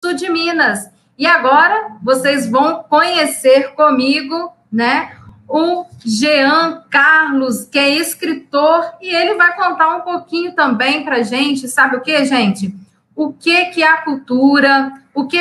sul de Minas. E agora vocês vão conhecer comigo, né, o Jean Carlos, que é escritor, e ele vai contar um pouquinho também para a gente, sabe o que, gente? O que é a cultura, o que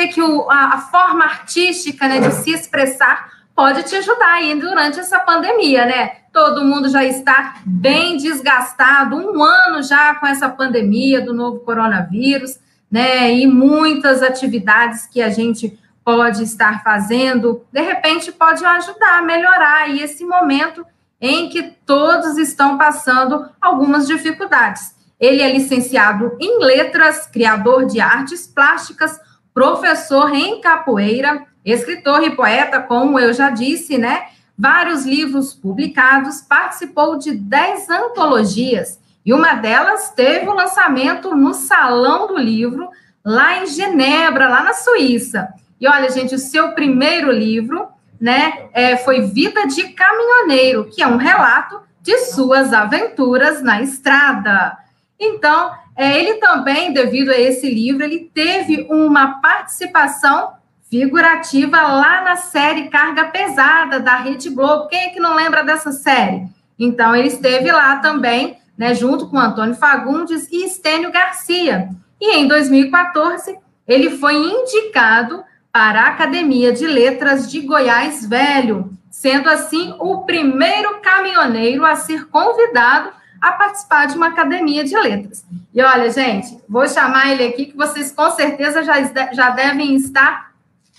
a forma artística, né, de se expressar pode te ajudar aí durante essa pandemia, né? Todo mundo já está bem desgastado, 1 ano já com essa pandemia do novo coronavírus, né? E muitas atividades que a gente pode estar fazendo, de repente pode ajudar a melhorar aí esse momento em que todos estão passando algumas dificuldades. Ele é licenciado em letras, criador de artes plásticas, professor em capoeira, escritor e poeta, como eu já disse, né? Vários livros publicados, participou de 10 antologias, e uma delas teve o lançamento no Salão do Livro, lá em Genebra, lá na Suíça. E olha, gente, o seu primeiro livro, né, foi Vida de Caminhoneiro, que é um relato de suas aventuras na estrada. Então, ele também, devido a esse livro, ele teve uma participação figurativa lá na série Carga Pesada, da Rede Globo. Quem é que não lembra dessa série? Então, ele esteve lá também, né, junto com Antônio Fagundes e Estênio Garcia. E em 2014, ele foi indicado para a Academia de Letras de Goiás Velho, sendo assim o primeiro caminhoneiro a ser convidado a participar de uma academia de letras. E olha, gente, vou chamar ele aqui, que vocês com certeza já devem estar,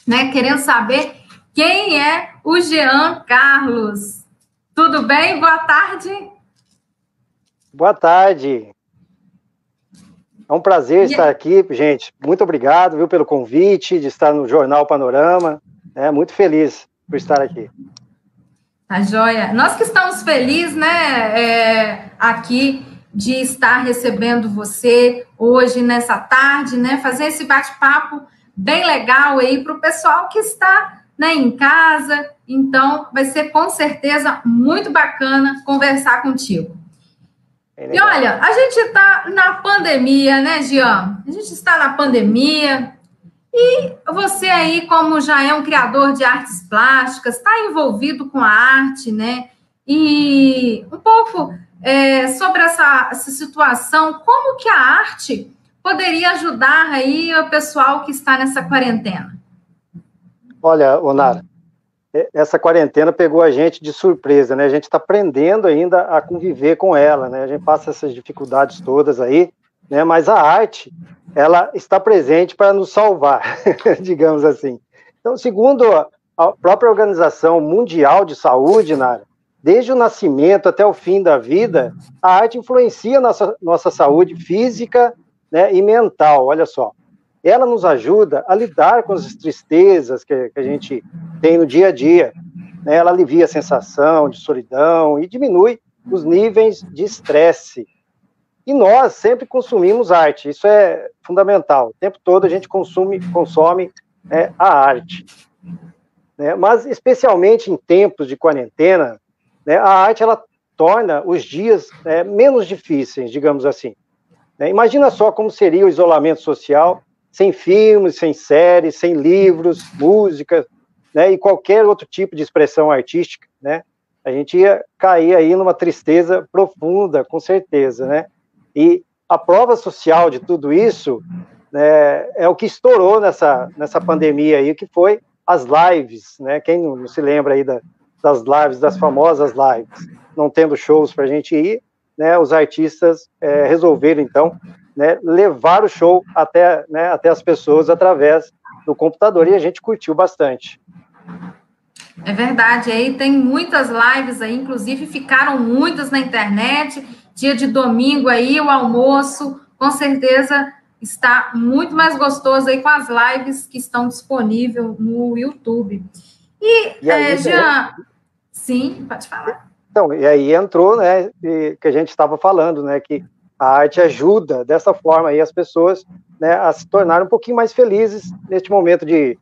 né, querendo saber quem é o Jean Carlos. Tudo bem? Boa tarde. Boa tarde. É um prazer estar aqui, gente. Muito obrigado, viu, pelo convite de estar no Jornal Panorama. Muito feliz por estar aqui. Tá joia. Nós que estamos felizes, né, aqui de estar recebendo você hoje, nessa tarde, né, fazer esse bate-papo bem legal aí para o pessoal que está, né, em casa. Então, vai ser com certeza muito bacana conversar contigo. E olha, a gente está na pandemia, né, Jean? A gente está na pandemia e você aí, como já é um criador de artes plásticas, está envolvido com a arte, né? E um pouco sobre essa situação, como que a arte poderia ajudar aí o pessoal que está nessa quarentena? Olha, Onara, essa quarentena pegou a gente de surpresa, né? A gente está aprendendo ainda a conviver com ela, né? A gente passa essas dificuldades todas aí, né? Mas a arte, ela está presente para nos salvar, digamos assim. Então, segundo a própria Organização Mundial de Saúde, Nara, desde o nascimento até o fim da vida, a arte influencia nossa saúde física, né, e mental, olha só. Ela nos ajuda a lidar com as tristezas que a gente tem no dia a dia, né? Ela alivia a sensação de solidão e diminui os níveis de estresse. E nós sempre consumimos arte, isso é fundamental. O tempo todo a gente consome a arte. Né? Mas, especialmente em tempos de quarentena, né, a arte ela torna os dias menos difíceis, digamos assim. Né? Imagina só como seria o isolamento social sem filmes, sem séries, sem livros, música, né, e qualquer outro tipo de expressão artística, né? A gente ia cair aí numa tristeza profunda, com certeza, né? E a prova social de tudo isso, né, é o que estourou nessa pandemia aí, que foi as lives, né? Quem não se lembra aí das lives, das famosas lives, não tendo shows para a gente ir, né? Os artistas resolveram, então, né, levar o show até as pessoas através do computador, e a gente curtiu bastante. É verdade, aí tem muitas lives aí, inclusive ficaram muitas na internet, dia de domingo aí, o almoço, com certeza está muito mais gostoso aí com as lives que estão disponíveis no YouTube. E aí, Jean, sim, pode falar. Então, e aí entrou, né, que a gente estava falando, né, que a arte ajuda dessa forma aí as pessoas, né, a se tornarem um pouquinho mais felizes neste momento de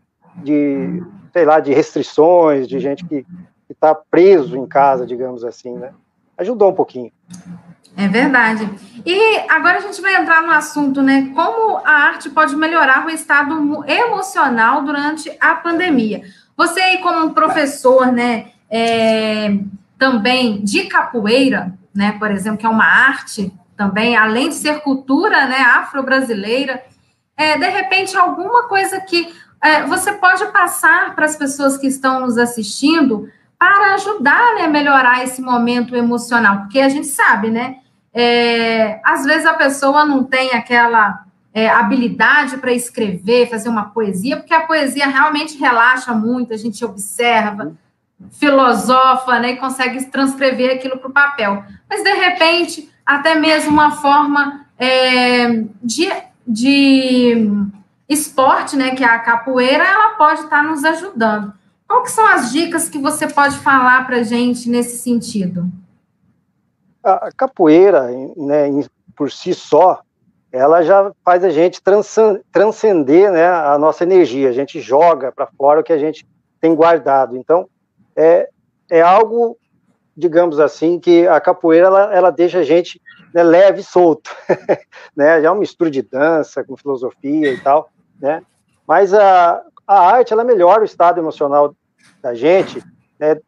sei lá, de restrições, de gente que está preso em casa, digamos assim, né? Ajudou um pouquinho. É verdade. E agora a gente vai entrar no assunto, né? Como a arte pode melhorar o estado emocional durante a pandemia. Você aí, como um professor, né, também de capoeira, né, por exemplo, que é uma arte também, além de ser cultura, né, afro-brasileira, de repente, alguma coisa que você pode passar para as pessoas que estão nos assistindo para ajudar, né, a melhorar esse momento emocional, porque a gente sabe, né, às vezes a pessoa não tem aquela habilidade para escrever, fazer uma poesia, porque a poesia realmente relaxa muito, a gente observa, filosofa, né, e consegue transcrever aquilo para o papel. Mas, de repente, até mesmo uma forma de esporte, né, que é a capoeira, ela pode estar nos ajudando. Qual que são as dicas que você pode falar para a gente nesse sentido? A capoeira, né, por si só, ela já faz a gente transcender, né, a nossa energia, a gente joga para fora o que a gente tem guardado. Então, é algo, digamos assim, que a capoeira ela deixa a gente, né, leve e solto, né, já é uma mistura de dança com filosofia e tal, né, mas a arte, ela melhora o estado emocional da gente, né,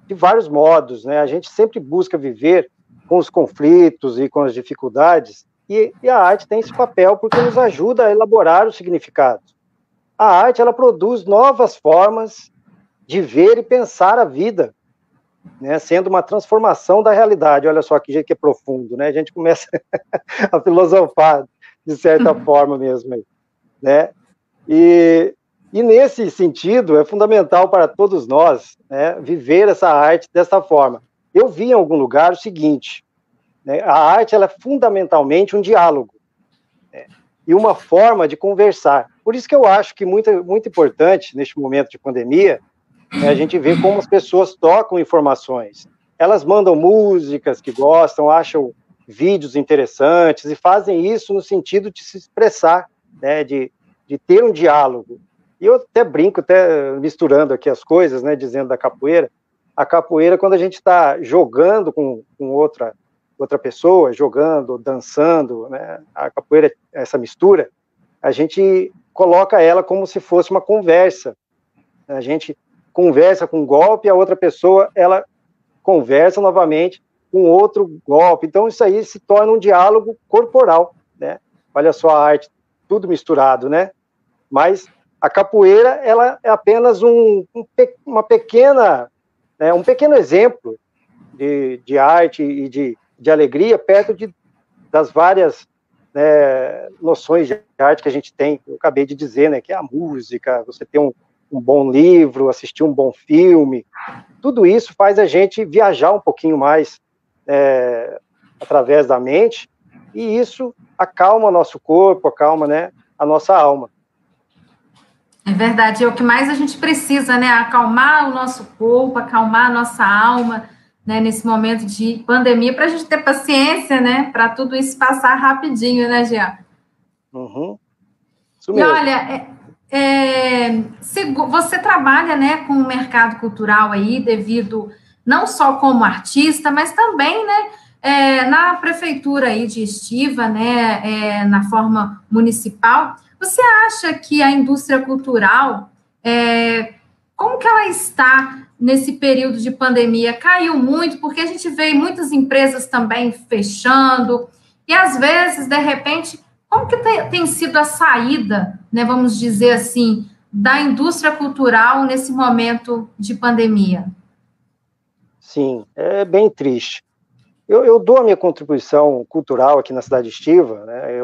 de vários modos, né, a gente sempre busca viver com os conflitos e com as dificuldades, e a arte tem esse papel porque nos ajuda a elaborar os significados. A arte, ela produz novas formas de ver e pensar a vida, né, sendo uma transformação da realidade. Olha só que jeito que é profundo, né? A gente começa a filosofar de certa forma mesmo, né? E nesse sentido é fundamental para todos nós, né, viver essa arte dessa forma. Eu vi em algum lugar o seguinte, né, a arte ela é fundamentalmente um diálogo, né, e uma forma de conversar. Por isso que eu acho que muito importante neste momento de pandemia a gente vê como as pessoas trocam informações. Elas mandam músicas que gostam, acham vídeos interessantes e fazem isso no sentido de se expressar, né, de ter um diálogo. E eu até brinco, até misturando aqui as coisas, né, dizendo da capoeira. A capoeira, quando a gente está jogando com outra pessoa, jogando, dançando, né, a capoeira, essa mistura, a gente coloca ela como se fosse uma conversa. A gente conversa com um golpe, a outra pessoa, ela conversa novamente com outro golpe. Então, isso aí se torna um diálogo corporal, né? Olha só a arte, tudo misturado, né? Mas a capoeira, ela é apenas um pequeno exemplo de arte e de alegria perto das várias, né, noções de arte que a gente tem. Eu acabei de dizer, né, que é a música, você tem um bom livro, assistir um bom filme, tudo isso faz a gente viajar um pouquinho mais através da mente, e isso acalma nosso corpo, acalma, né, a nossa alma. É verdade, é o que mais a gente precisa, né, acalmar o nosso corpo, acalmar a nossa alma, né, nesse momento de pandemia, para a gente ter paciência, né, para tudo isso passar rapidinho, né, Jean? Uhum. Isso mesmo. E olha, você trabalha, né, com o mercado cultural aí, devido não só como artista, mas também, né, na prefeitura aí de Estiva, né, na forma municipal. Você acha que a indústria cultural, como que ela está nesse período de pandemia? Caiu muito, porque a gente vê muitas empresas também fechando, e às vezes, de repente, como que tem sido a saída, né, vamos dizer assim, da indústria cultural nesse momento de pandemia? Sim, é bem triste. Eu dou a minha contribuição cultural aqui na cidade de Estiva, né,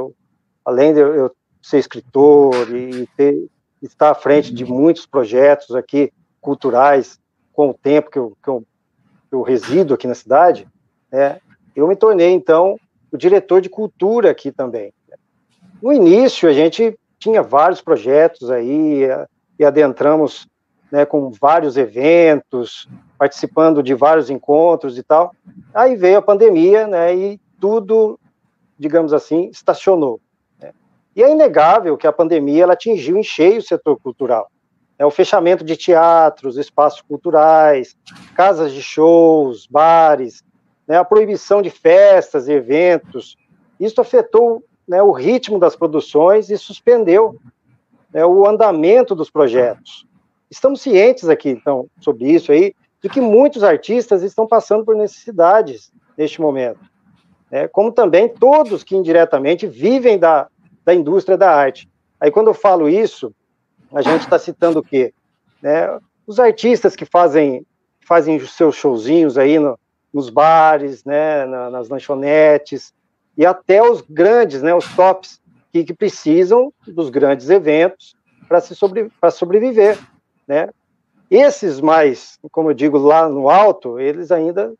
além de eu ser escritor e estar à frente de muitos projetos aqui culturais com o tempo que eu resido aqui na cidade, né, eu me tornei, então, o diretor de cultura aqui também. No início, a gente tinha vários projetos aí, e adentramos, né, com vários eventos, participando de vários encontros e tal. Aí veio a pandemia, né, e tudo, digamos assim, estacionou. Né? E é inegável que a pandemia ela atingiu em cheio o setor cultural. O fechamento de teatros, espaços culturais, casas de shows, bares, né, a proibição de festas e eventos. Isso afetou, né, o ritmo das produções e suspendeu, né, o andamento dos projetos. Estamos cientes aqui, então, sobre isso aí, de que muitos artistas estão passando por necessidades neste momento, né, como também todos que indiretamente vivem da indústria da arte. Aí, quando eu falo isso, a gente está citando o quê? Né, os artistas que fazem os seus showzinhos aí nos bares, né, nas lanchonetes, e até os grandes, né, os tops, que precisam dos grandes eventos para sobreviver, né? Esses mais, como eu digo, lá no alto, eles ainda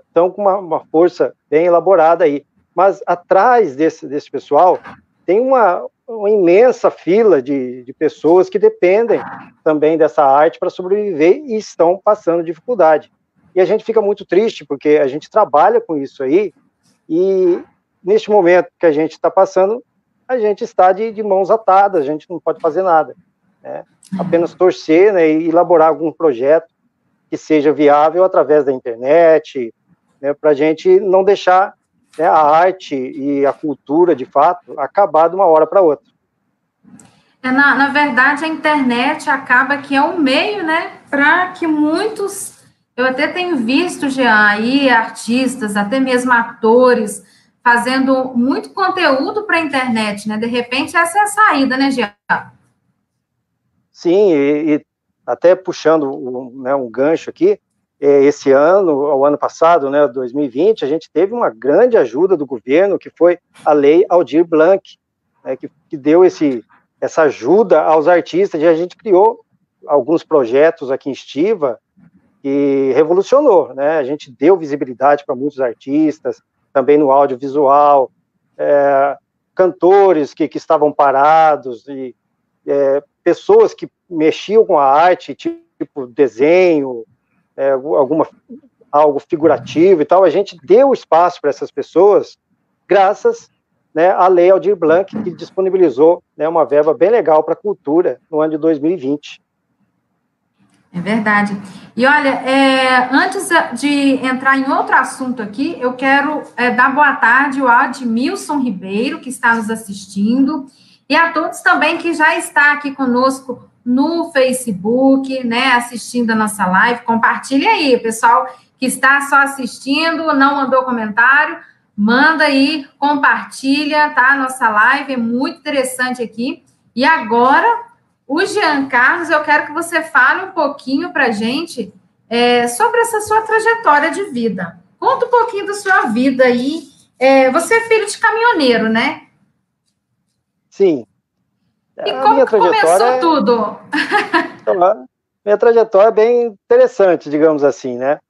estão com uma força bem elaborada aí. Mas atrás desse pessoal tem uma imensa fila de pessoas que dependem também dessa arte para sobreviver e estão passando dificuldade. E a gente fica muito triste, porque a gente trabalha com isso aí, e neste momento que a gente está passando, a gente está de mãos atadas, a gente não pode fazer nada, né? Apenas torcer, né, e elaborar algum projeto que seja viável através da internet, né, para a gente não deixar, né, a arte e a cultura, de fato, acabar de uma hora para outra. Na verdade, a internet acaba que é um meio, né, para que muitos, eu até tenho visto já aí artistas, até mesmo atores, fazendo muito conteúdo para a internet, né? De repente, essa é a saída, né, Jean? Sim, e até puxando um gancho aqui, esse ano, ao ano passado, né, 2020, a gente teve uma grande ajuda do governo, que foi a Lei Aldir Blanc, né, que deu essa ajuda aos artistas, e a gente criou alguns projetos aqui em Estiva, que revolucionou, né? A gente deu visibilidade para muitos artistas, também no audiovisual, cantores que estavam parados, e pessoas que mexiam com a arte, tipo desenho, algo figurativo e tal. A gente deu espaço para essas pessoas, graças, né, à Lei Aldir Blanc, que disponibilizou, né, uma verba bem legal para a cultura no ano de 2020. É verdade. E olha, antes de entrar em outro assunto aqui, eu quero dar boa tarde ao Admilson Ribeiro, que está nos assistindo, e a todos também que já está aqui conosco no Facebook, né, assistindo a nossa live. Compartilhe aí, pessoal que está só assistindo, não mandou comentário, manda aí, compartilha, tá? Nossa live é muito interessante aqui. E agora, o Jean Carlos, eu quero que você fale um pouquinho para a gente sobre essa sua trajetória de vida. Conta um pouquinho da sua vida aí. Você é filho de caminhoneiro, né? Sim. E como que começou tudo? Então, minha trajetória é bem interessante, digamos assim, né?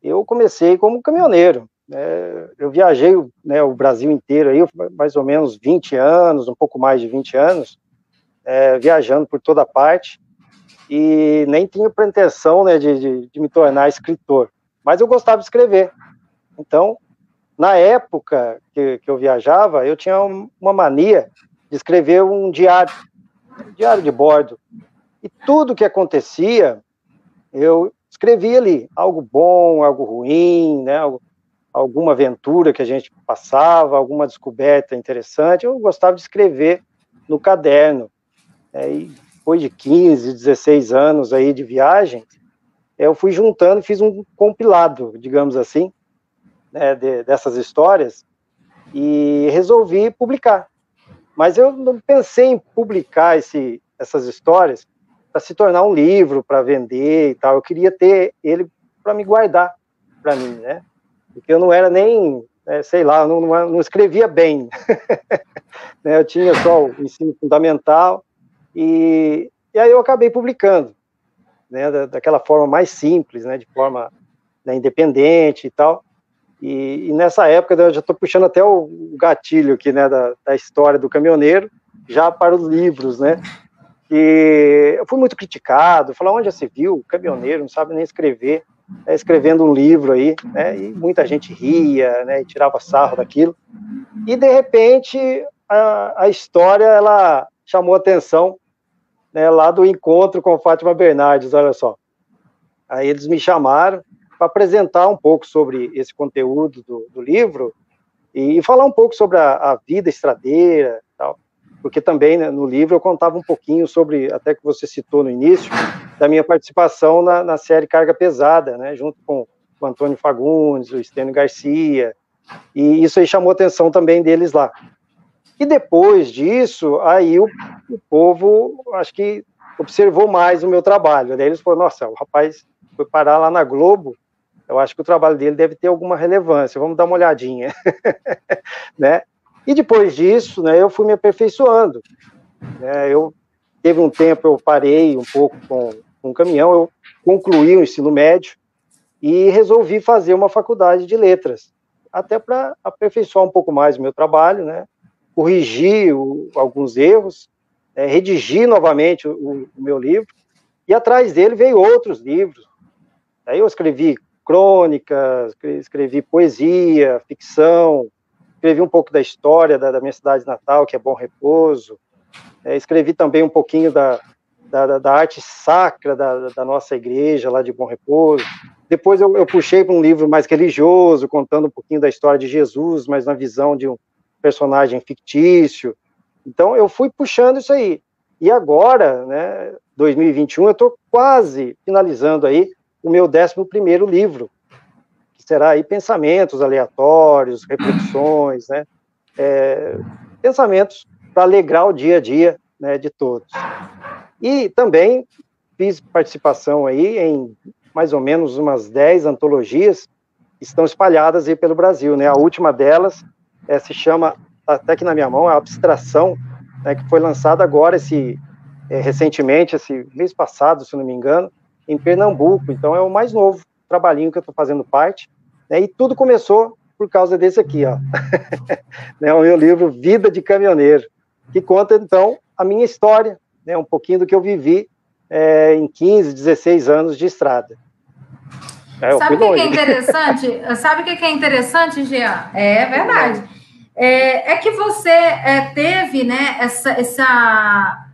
Eu comecei como caminhoneiro. Eu viajei, né, o Brasil inteiro, aí, mais ou menos 20 anos, um pouco mais de 20 anos, viajando por toda parte, e nem tinha pretensão, né, de me tornar escritor, mas eu gostava de escrever. Então, na época que eu viajava, eu tinha uma mania de escrever um diário de bordo, e tudo que acontecia, eu escrevia ali, algo bom, algo ruim, né, alguma aventura que a gente passava, alguma descoberta interessante, eu gostava de escrever no caderno. E depois de 15, 16 anos aí de viagem, eu fui juntando e fiz um compilado, digamos assim, né, dessas histórias, e resolvi publicar. Mas eu não pensei em publicar essas histórias para se tornar um livro, para vender e tal. Eu queria ter ele para me guardar para mim, né? Porque eu não era nem, sei lá, não escrevia bem. Né? Eu tinha só o ensino fundamental, e aí eu acabei publicando, né, daquela forma mais simples, né, de forma, né, independente e tal. E nessa época eu já estou puxando até o gatilho aqui, né, da história do caminhoneiro, já para os livros, né? E eu fui muito criticado, falaram: onde já se viu, caminhoneiro, não sabe nem escrever, escrevendo um livro aí, né? E muita gente ria, né, e tirava sarro daquilo. E de repente a história, ela chamou atenção, né, lá do encontro com Fátima Bernardes, olha só. Aí eles me chamaram, para apresentar um pouco sobre esse conteúdo do livro e falar um pouco sobre a vida estradeira e tal, porque também, né, no livro eu contava um pouquinho sobre, até que você citou no início, da minha participação na série Carga Pesada, né, junto com o Antônio Fagundes, o Estênio Garcia, e isso aí chamou a atenção também deles lá. E depois disso, aí o povo, acho que observou mais o meu trabalho. Daí eles falaram, nossa, o rapaz foi parar lá na Globo, eu acho que o trabalho dele deve ter alguma relevância, vamos dar uma olhadinha. Né? E depois disso, né, eu fui me aperfeiçoando. Né? Teve um tempo, eu parei um pouco com um caminhão, eu concluí o ensino médio e resolvi fazer uma faculdade de letras, até para aperfeiçoar um pouco mais o meu trabalho, né? Corrigir alguns erros, redigir novamente o meu livro, e atrás dele veio outros livros. Aí eu escrevi crônicas, escrevi poesia, ficção, escrevi um pouco da história da minha cidade natal, que é Bom Repouso, escrevi também um pouquinho da arte sacra da nossa igreja lá de Bom Repouso. Depois eu puxei para um livro mais religioso, contando um pouquinho da história de Jesus, mas na visão de um personagem fictício. Então, eu fui puxando isso aí. E agora, né, 2021, eu estou quase finalizando aí o meu 11º livro, que será aí pensamentos aleatórios, reflexões, né, pensamentos para alegrar o dia a dia, né, de todos. E também fiz participação aí em mais ou menos umas 10 antologias que estão espalhadas aí pelo Brasil, né? A última delas se chama, até aqui na minha mão, a Abstração, né, que foi lançada agora, recentemente, esse mês passado, se não me engano, em Pernambuco. Então, é o mais novo trabalhinho que eu estou fazendo parte, né, e tudo começou por causa desse aqui, ó. Né, o meu livro Vida de Caminhoneiro, que conta, então, a minha história, né, um pouquinho do que eu vivi em 15, 16 anos de estrada. Sabe o que é interessante? Sabe o que é interessante, Jean? É verdade. É que você teve, né,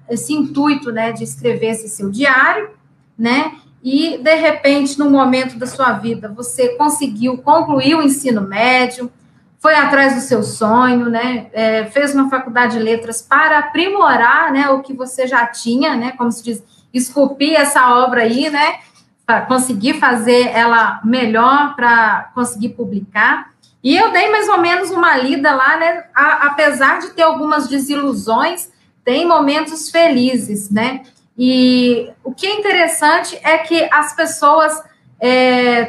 esse intuito, né, de escrever esse seu diário, né, e, de repente, no momento da sua vida, você conseguiu concluir o ensino médio, foi atrás do seu sonho, né, fez uma faculdade de letras para aprimorar, né, o que você já tinha, né, como se diz, esculpir essa obra aí, né, para conseguir fazer ela melhor, para conseguir publicar. E eu dei mais ou menos uma lida lá, né? Apesar de ter algumas desilusões, tem momentos felizes, né? E o que é interessante é que as pessoas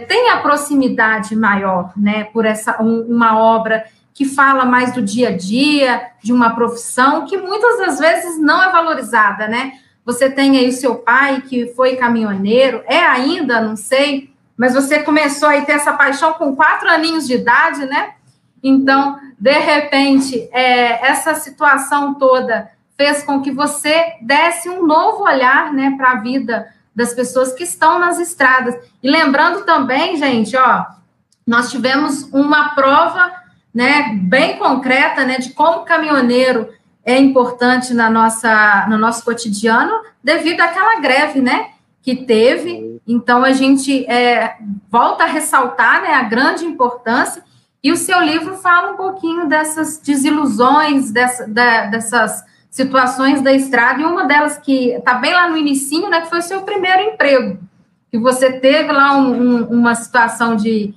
têm a proximidade maior, né? Por uma obra que fala mais do dia a dia, de uma profissão que muitas das vezes não é valorizada, né? Você tem aí o seu pai, que foi caminhoneiro, ainda, não sei, mas você começou a ter essa paixão com 4 aninhos de idade, né? Então, de repente, essa situação toda fez com que você desse um novo olhar, né, para a vida das pessoas que estão nas estradas. E lembrando também, gente, ó, nós tivemos uma prova, né, bem concreta, né, de como o caminhoneiro é importante no nosso cotidiano, devido àquela greve, né, que teve. Então, a gente volta a ressaltar, né, a grande importância, e o seu livro fala um pouquinho dessas desilusões, dessas situações da estrada, e uma delas que está bem lá no inicinho, né, que foi o seu primeiro emprego, que você teve lá uma situação de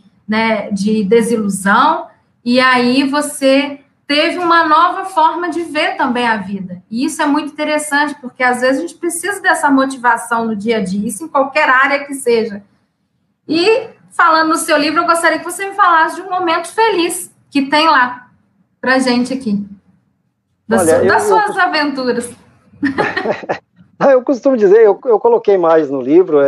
desilusão, e aí você teve uma nova forma de ver também a vida. E isso é muito interessante, porque às vezes a gente precisa dessa motivação no dia a dia, isso em qualquer área que seja. E, falando no seu livro, eu gostaria que você me falasse de um momento feliz que tem lá, pra gente aqui. Das suas aventuras. Eu costumo dizer, eu coloquei mais no livro,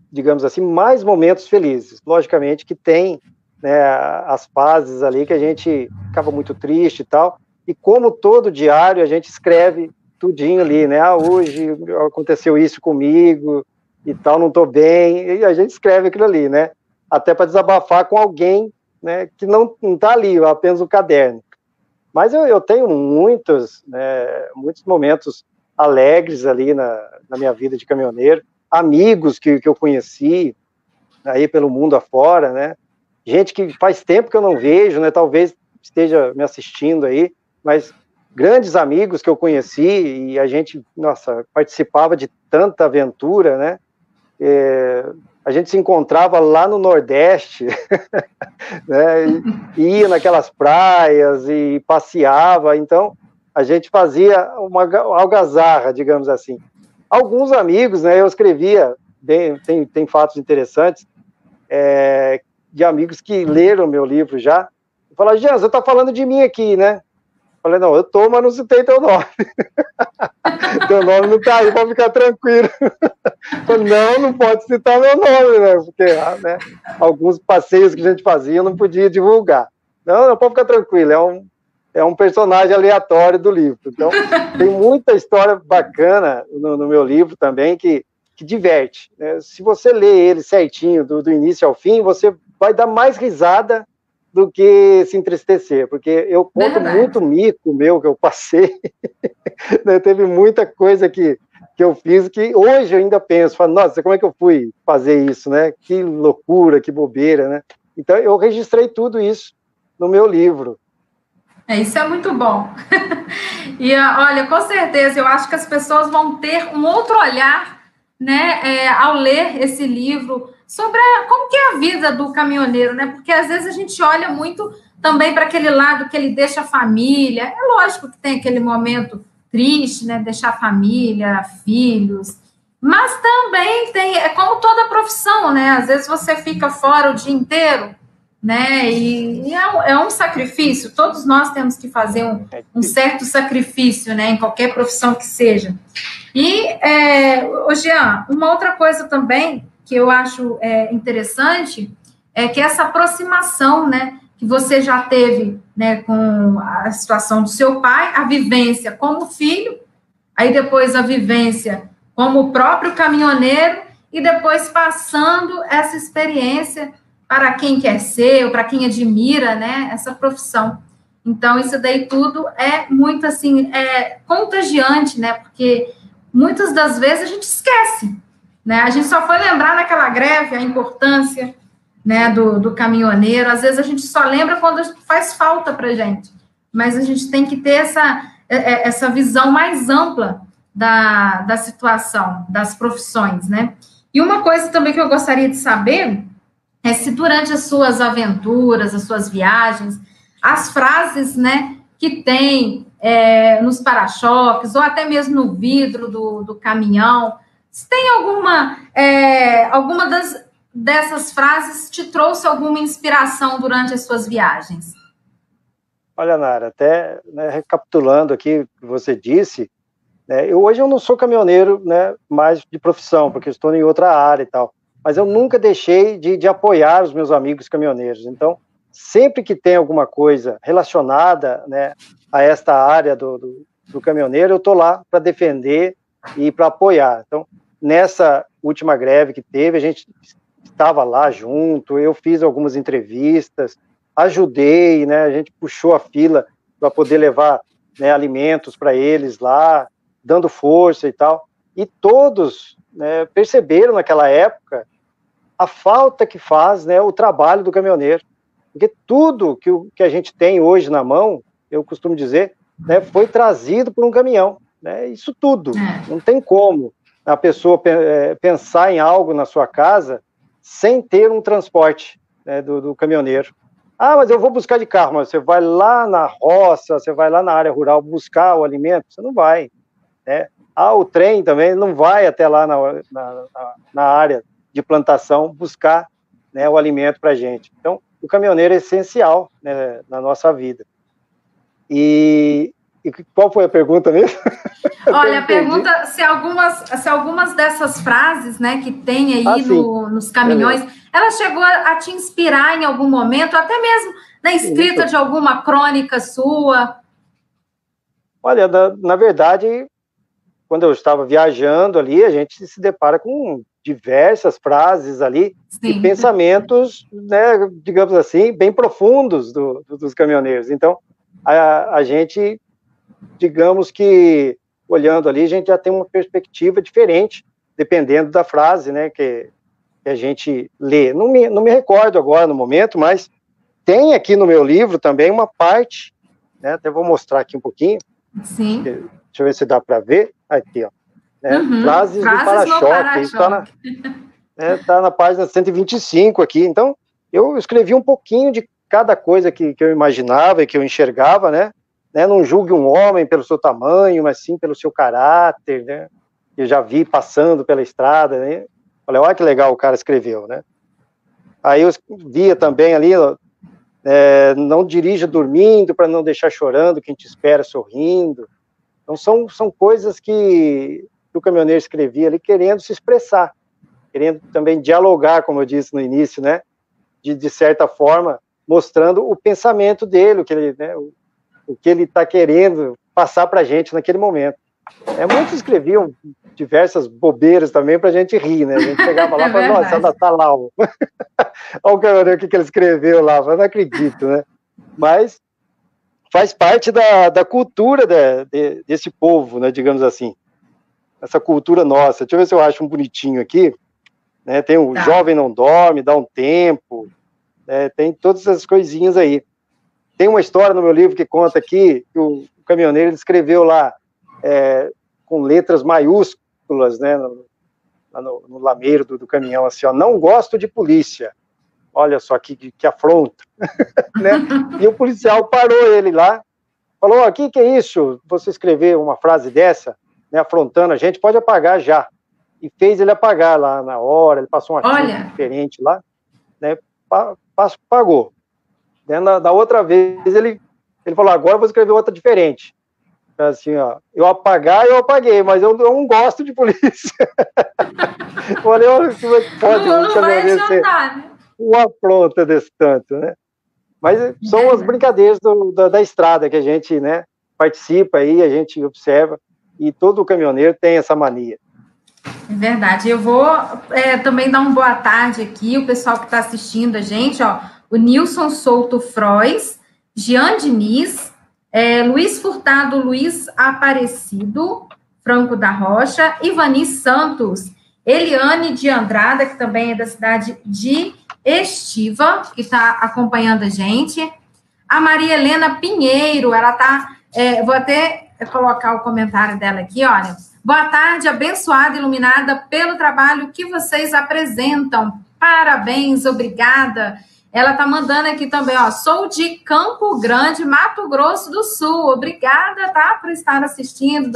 digamos assim, mais momentos felizes. Logicamente que tem, né, as fases ali que a gente ficava muito triste e tal, e como todo diário a gente escreve tudinho ali, né, hoje aconteceu isso comigo e tal, não tô bem, e a gente escreve aquilo ali, né, até para desabafar com alguém, né, que não tá ali, apenas o caderno. Mas eu tenho muitos momentos alegres ali na minha vida de caminhoneiro, amigos que eu conheci, aí pelo mundo afora, né? Gente que faz tempo que eu não vejo, né? Talvez esteja me assistindo aí, mas grandes amigos que eu conheci e a gente, nossa, participava de tanta aventura, né? A gente se encontrava lá no Nordeste, né? E ia naquelas praias e passeava, então a gente fazia uma algazarra, digamos assim. Alguns amigos, né? Eu escrevia, tem fatos interessantes, de amigos que leram meu livro já, e falaram, Jean, você está falando de mim aqui, né? Falei, não, eu tô, mas não citei teu nome. Teu nome não tá aí, pode ficar tranquilo. Falei, não pode citar meu nome, né? Porque, né, alguns passeios que a gente fazia eu não podia divulgar. Não, pode ficar tranquilo, é um personagem aleatório do livro. Então, tem muita história bacana no meu livro também que diverte, né? Se você lê ele certinho, do início ao fim, você vai dar mais risada do que se entristecer, porque eu conto muito mico meu que eu passei, né? Teve muita coisa que eu fiz que hoje eu ainda penso, falo, nossa, como é que eu fui fazer isso, né? Que loucura, que bobeira, né? Então eu registrei tudo isso no meu livro. Isso é muito bom. E olha, com certeza, eu acho que as pessoas vão ter um outro olhar, né, ao ler esse livro sobre como que é a vida do caminhoneiro, né? Porque às vezes a gente olha muito também para aquele lado que ele deixa a família. É lógico que tem aquele momento triste, né? Deixar a família, filhos. Mas também tem, é como toda profissão, né? Às vezes você fica fora o dia inteiro, né? E é um sacrifício. Todos nós temos que fazer um certo sacrifício, né? Em qualquer profissão que seja. E, Jean, uma outra coisa também que eu acho interessante é que essa aproximação, né, que você já teve, né, com a situação do seu pai, a vivência como filho, aí depois a vivência como próprio caminhoneiro e depois passando essa experiência para quem quer ser ou para quem admira, né, essa profissão. Então, isso daí tudo é muito, assim, contagiante, né, porque muitas das vezes a gente esquece, né? A gente só foi lembrar naquela greve a importância, né, do caminhoneiro. Às vezes a gente só lembra quando faz falta para a gente, mas a gente tem que ter essa visão mais ampla da situação, das profissões, né? E uma coisa também que eu gostaria de saber é se durante as suas aventuras, as suas viagens, as frases, né, que tem nos para-choques, ou até mesmo no vidro do caminhão, se tem alguma dessas frases te trouxe alguma inspiração durante as suas viagens? Olha, Nara, até, né, recapitulando aqui o que você disse, né, hoje eu não sou caminhoneiro, né, mais de profissão, porque estou em outra área e tal, mas eu nunca deixei de apoiar os meus amigos caminhoneiros. Então, sempre que tem alguma coisa relacionada, né, a esta área do caminhoneiro, eu estou lá para defender e para apoiar. Então, nessa última greve que teve, a gente estava lá junto, eu fiz algumas entrevistas, ajudei, né, a gente puxou a fila para poder levar, né, alimentos para eles lá, dando força e tal, e todos, né, perceberam naquela época a falta que faz, né, o trabalho do caminhoneiro, porque tudo que a gente tem hoje na mão, eu costumo dizer, né, foi trazido por um caminhão, né, isso tudo, não tem como a pessoa pensar em algo na sua casa sem ter um transporte, né, do caminhoneiro. Ah, mas eu vou buscar de carro, mas você vai lá na roça, você vai lá na área rural buscar o alimento, você não vai, né? Ah, o trem também não vai até lá na área de plantação buscar, né, o alimento para a gente. Então, o caminhoneiro é essencial, né, na nossa vida. E qual foi a pergunta mesmo? Olha, a pergunta se algumas dessas frases, né, que tem aí nos caminhões, ela chegou a te inspirar em algum momento, até mesmo na escrita de alguma crônica sua? Olha, na verdade, quando eu estava viajando ali, a gente se depara com diversas frases ali, sim, e pensamentos, né, digamos assim, bem profundos dos caminhoneiros. Então, a gente, digamos que, olhando ali, a gente já tem uma perspectiva diferente, dependendo da frase, né, que que a gente lê. Não me recordo agora no momento, mas tem aqui no meu livro também uma parte, né, até vou mostrar aqui um pouquinho. Sim. Deixa eu ver se dá para ver. Aqui, ó. Né, frases do para-choque. Isso tá na página 125 aqui. Então, eu escrevi um pouquinho de cada coisa que eu imaginava e que eu enxergava, né? Não julgue um homem pelo seu tamanho, mas sim pelo seu caráter, né? Eu já vi passando pela estrada, né? Falei, olha que legal o cara escreveu, né? Aí eu via também ali, não dirija dormindo para não deixar chorando quem te espera sorrindo. Então são coisas que o caminhoneiro escrevia ali querendo se expressar, querendo também dialogar, como eu disse no início, né? De certa forma, mostrando o pensamento dele, o que ele está querendo passar para a gente naquele momento. Muitos escreviam diversas bobeiras também para a gente rir, né? A gente chegava lá e falava, nossa, ainda tá lá. Olha o caminhoneiro, o que ele escreveu lá, eu não acredito, né? Mas faz parte da cultura desse povo, né, digamos assim. Essa cultura nossa. Deixa eu ver se eu acho um bonitinho aqui. Né? Tem o Jovem Não Dorme, Dá um Tempo, tem todas essas coisinhas aí. Tem uma história no meu livro que conta aqui que o caminhoneiro ele escreveu lá com letras maiúsculas, né, no lameiro do caminhão, assim, ó, não gosto de polícia. Olha só que afronta. Né? E o policial parou ele lá, falou, o que é isso? Você escrever uma frase dessa, né, afrontando a gente, pode apagar já. E fez ele apagar lá na hora, ele passou uma tinta diferente lá, né, pagou. Da outra vez, ele falou, agora eu vou escrever outra diferente. Assim, ó, eu apaguei, mas eu não gosto de polícia. Falei, olha, como é que pode um caminhoneiro ser uma afronta desse tanto, né? Mas são as brincadeiras da estrada que a gente, né, participa aí, a gente observa, e todo caminhoneiro tem essa mania. É verdade. Eu vou também dar uma boa tarde aqui, o pessoal que está assistindo a gente, ó, o Nilson Souto Frois, Jean Diniz, Luiz Furtado, Luiz Aparecido, Franco da Rocha, Ivani Santos, Eliane de Andrada, que também é da cidade de Estiva, que está acompanhando a gente, a Maria Helena Pinheiro, ela está, vou até colocar o comentário dela aqui, olha, boa tarde, abençoada, iluminada pelo trabalho que vocês apresentam, parabéns, obrigada. Ela tá mandando aqui também, ó, sou de Campo Grande, Mato Grosso do Sul, obrigada, tá, por estar assistindo,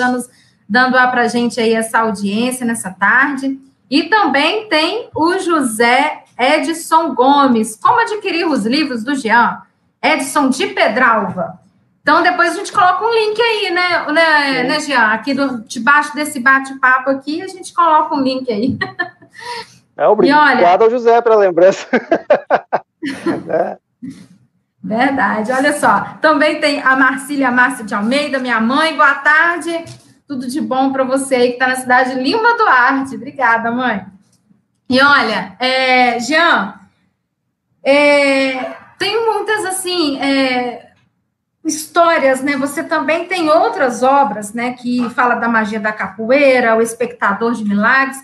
dando pra gente aí essa audiência nessa tarde. E também tem o José Edson Gomes, como adquirir os livros do Jean, Edson de Pedralva. Então, depois a gente coloca um link aí, né Jean? Aqui debaixo desse bate-papo aqui, a gente coloca um link aí. Obrigado ao José pela lembrança. Verdade, olha só. Também tem a Marcília Márcia de Almeida, minha mãe. Boa tarde. Tudo de bom para você aí que está na cidade de Lima Duarte. Obrigada, mãe. E olha, Jean, tem muitas, assim, histórias, né? Você também tem outras obras, né? Que fala da magia da capoeira, o Espectador de Milagres.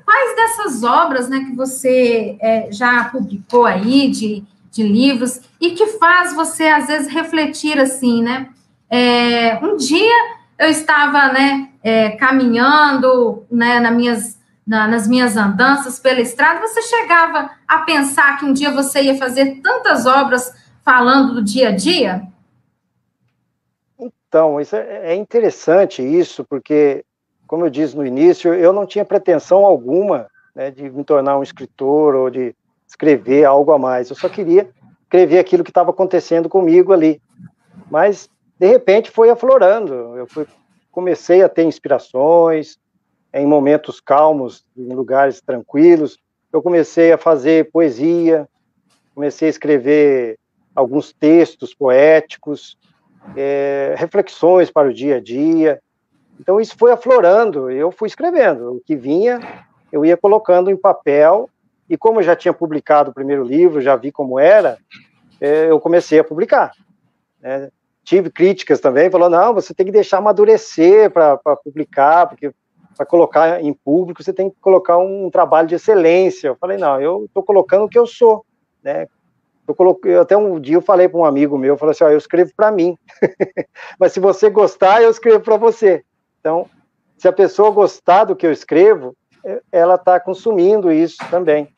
Quais dessas obras, né, que você já publicou aí, de livros, e que faz você, às vezes, refletir assim, né? Um dia eu estava, né, caminhando, né, nas minhas andanças pela estrada, você chegava a pensar que um dia você ia fazer tantas obras falando do dia a dia? Então, isso é interessante isso, porque, como eu disse no início, eu não tinha pretensão alguma, né, de me tornar um escritor ou de escrever algo a mais. Eu só queria escrever aquilo que estava acontecendo comigo ali. Mas, de repente, foi aflorando. Comecei a ter inspirações em momentos calmos, em lugares tranquilos. Eu comecei a fazer poesia, comecei a escrever alguns textos poéticos, reflexões para o dia a dia. Então, isso foi aflorando, eu fui escrevendo. O que vinha, eu ia colocando em papel, e como eu já tinha publicado o primeiro livro, já vi como era, eu comecei a publicar. Né? Tive críticas também, falou, não, você tem que deixar amadurecer para publicar, porque para colocar em público, você tem que colocar um trabalho de excelência. Eu falei, não, eu estou colocando o que eu sou, né? Até um dia eu falei para um amigo meu, eu falei assim, ó, eu escrevo para mim, mas se você gostar, eu escrevo para você. Então, se a pessoa gostar do que eu escrevo, ela está consumindo isso também,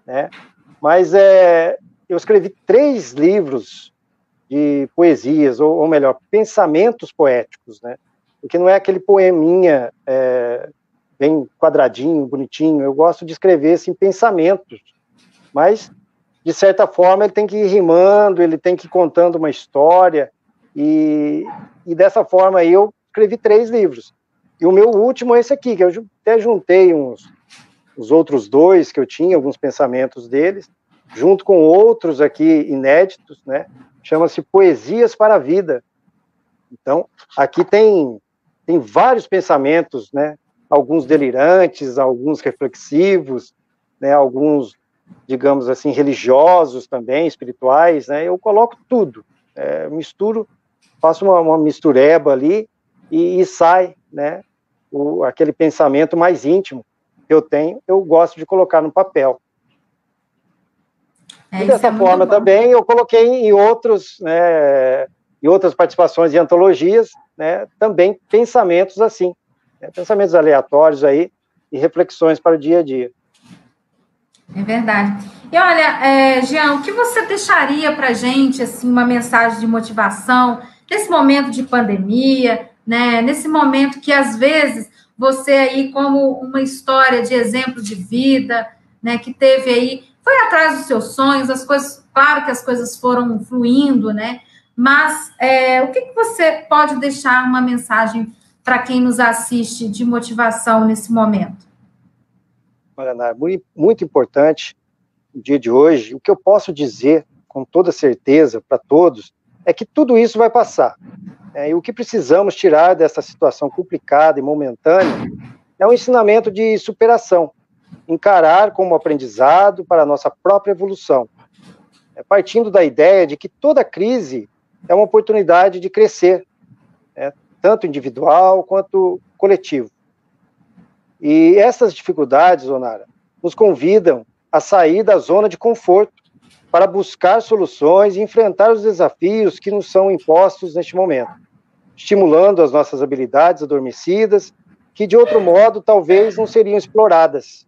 né? Mas eu escrevi 3 livros de poesias, ou melhor, pensamentos poéticos, né? Porque não é aquele poeminha bem quadradinho, bonitinho. Eu gosto de escrever assim, pensamentos, mas, de certa forma, ele tem que ir rimando, ele tem que ir contando uma história, e dessa forma aí eu escrevi 3 livros. E o meu último é esse aqui, que eu até juntei os outros 2 que eu tinha, alguns pensamentos deles, junto com outros aqui inéditos, né? Chama-se Poesias para a Vida. Então, aqui tem vários pensamentos, né? Alguns delirantes, alguns reflexivos, né? Alguns, digamos assim, religiosos também, espirituais, né? Eu coloco tudo, misturo, faço uma mistureba ali e sai, né? Aquele pensamento mais íntimo que eu tenho, eu gosto de colocar no papel. E dessa forma também eu coloquei em outras participações de antologias, né, também pensamentos assim, né, pensamentos aleatórios aí e reflexões para o dia a dia. É verdade. E olha, Jean, o que você deixaria para a gente, assim, uma mensagem de motivação nesse momento de pandemia, né, nesse momento que às vezes você aí como uma história de exemplo de vida, né, que teve aí, foi atrás dos seus sonhos, as coisas, claro que as coisas foram fluindo, né? Mas o que você pode deixar uma mensagem para quem nos assiste de motivação nesse momento? Olha, Nara, muito importante no dia de hoje. O que eu posso dizer com toda certeza para todos é que tudo isso vai passar. E o que precisamos tirar dessa situação complicada e momentânea é um ensinamento de superação. Encarar como aprendizado para a nossa própria evolução, partindo da ideia de que toda crise é uma oportunidade de crescer, tanto individual quanto coletivo. E essas dificuldades, Onara, nos convidam a sair da zona de conforto para buscar soluções e enfrentar os desafios que nos são impostos neste momento, estimulando as nossas habilidades adormecidas, que de outro modo talvez não seriam exploradas.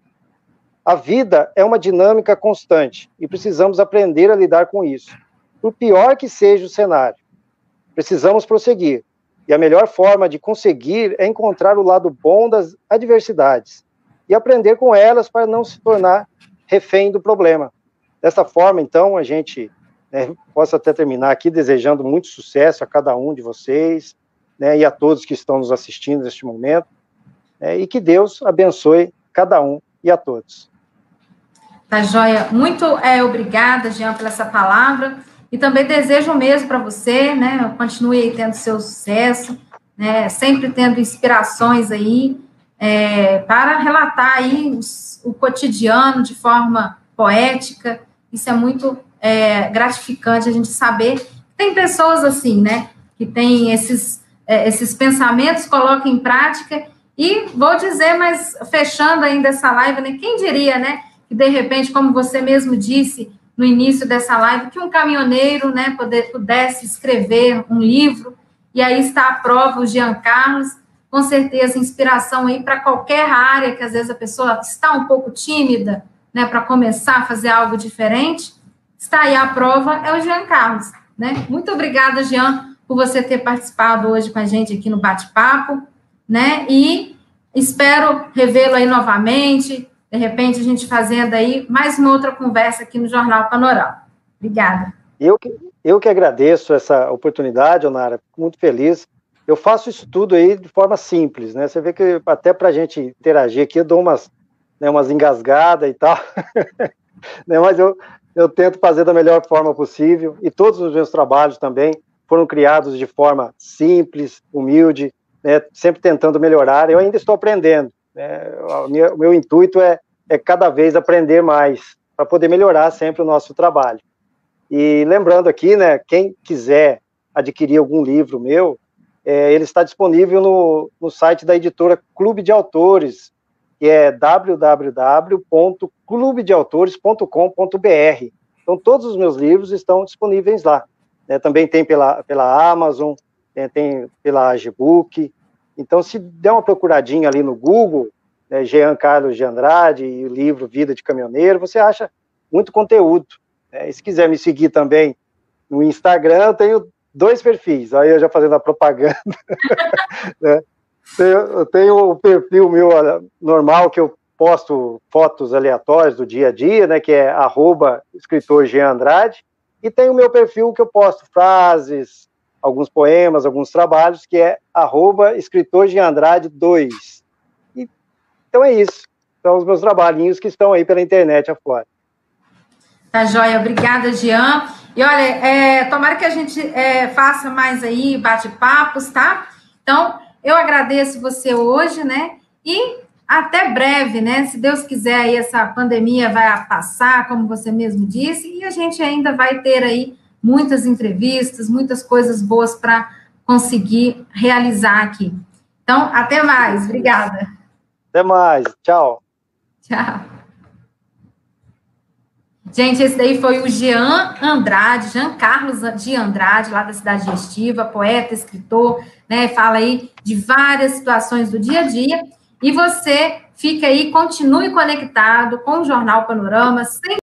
A vida é uma dinâmica constante e precisamos aprender a lidar com isso. Por pior que seja o cenário, precisamos prosseguir. E a melhor forma de conseguir é encontrar o lado bom das adversidades e aprender com elas para não se tornar refém do problema. Dessa forma, então, a gente posso até terminar aqui desejando muito sucesso a cada um de vocês, né, e a todos que estão nos assistindo neste momento, e que Deus abençoe cada um e a todos. Tá joia. Muito obrigada, Jean, pela essa palavra. E também desejo o mesmo para você, né? Continue aí tendo seu sucesso, né? Sempre tendo inspirações aí para relatar aí o cotidiano de forma poética. Isso é muito gratificante a gente saber que tem pessoas assim, né? Que tem esses pensamentos, colocam em prática. E vou dizer, mas fechando ainda essa live, né? Quem diria, né? Que de repente, como você mesmo disse no início dessa live, que um caminhoneiro, né, pudesse escrever um livro, e aí está à prova o Jean Carlos, com certeza inspiração aí para qualquer área que às vezes a pessoa está um pouco tímida, né, para começar a fazer algo diferente, está aí à prova, é o Jean Carlos, né? Muito obrigada, Jean, por você ter participado hoje com a gente aqui no bate-papo, né, e espero revê-lo aí novamente, de repente, a gente fazendo aí mais uma outra conversa aqui no Jornal Panorama. Obrigada. Eu que agradeço essa oportunidade, Onara, fico muito feliz. Eu faço isso tudo aí de forma simples, né? Você vê que até para a gente interagir aqui, eu dou umas engasgadas e tal, né? Mas eu tento fazer da melhor forma possível, e todos os meus trabalhos também foram criados de forma simples, humilde, né? Sempre tentando melhorar. Eu ainda estou aprendendo. O meu intuito é cada vez aprender mais, para poder melhorar sempre o nosso trabalho. E lembrando aqui, né, quem quiser adquirir algum livro meu, ele está disponível no site da editora Clube de Autores, que é www.clubedeautores.com.br. Então, todos os meus livros estão disponíveis lá. Também tem pela Amazon, tem pela Agebook. Então, se der uma procuradinha ali no Google, Jean Carlos de Andrade e o livro Vida de Caminhoneiro, você acha muito conteúdo. E se quiser me seguir também no Instagram, eu tenho 2 perfis, aí eu já fazendo a propaganda. Né? Eu tenho o perfil meu normal, que eu posto fotos aleatórias do dia a dia, né, que é @escritorjeanandrade, e tem o meu perfil que eu posto frases, alguns poemas, alguns trabalhos, que é @escritorjeanandrade2. Então é isso, são os meus trabalhinhos que estão aí pela internet afora. Tá joia, obrigada, Jean. E olha, tomara que a gente faça mais aí bate-papos, tá? Então, eu agradeço você hoje, né? E até breve, né? Se Deus quiser, aí essa pandemia vai passar, como você mesmo disse, e a gente ainda vai ter aí muitas entrevistas, muitas coisas boas para conseguir realizar aqui. Então, até mais. Obrigada. Até mais. Tchau. Tchau. Gente, esse daí foi o Jean Carlos de Andrade, lá da Cidade Gestiva, poeta, escritor, né? Fala aí de várias situações do dia a dia. E você fica aí, continue conectado com o Jornal Panorama, sempre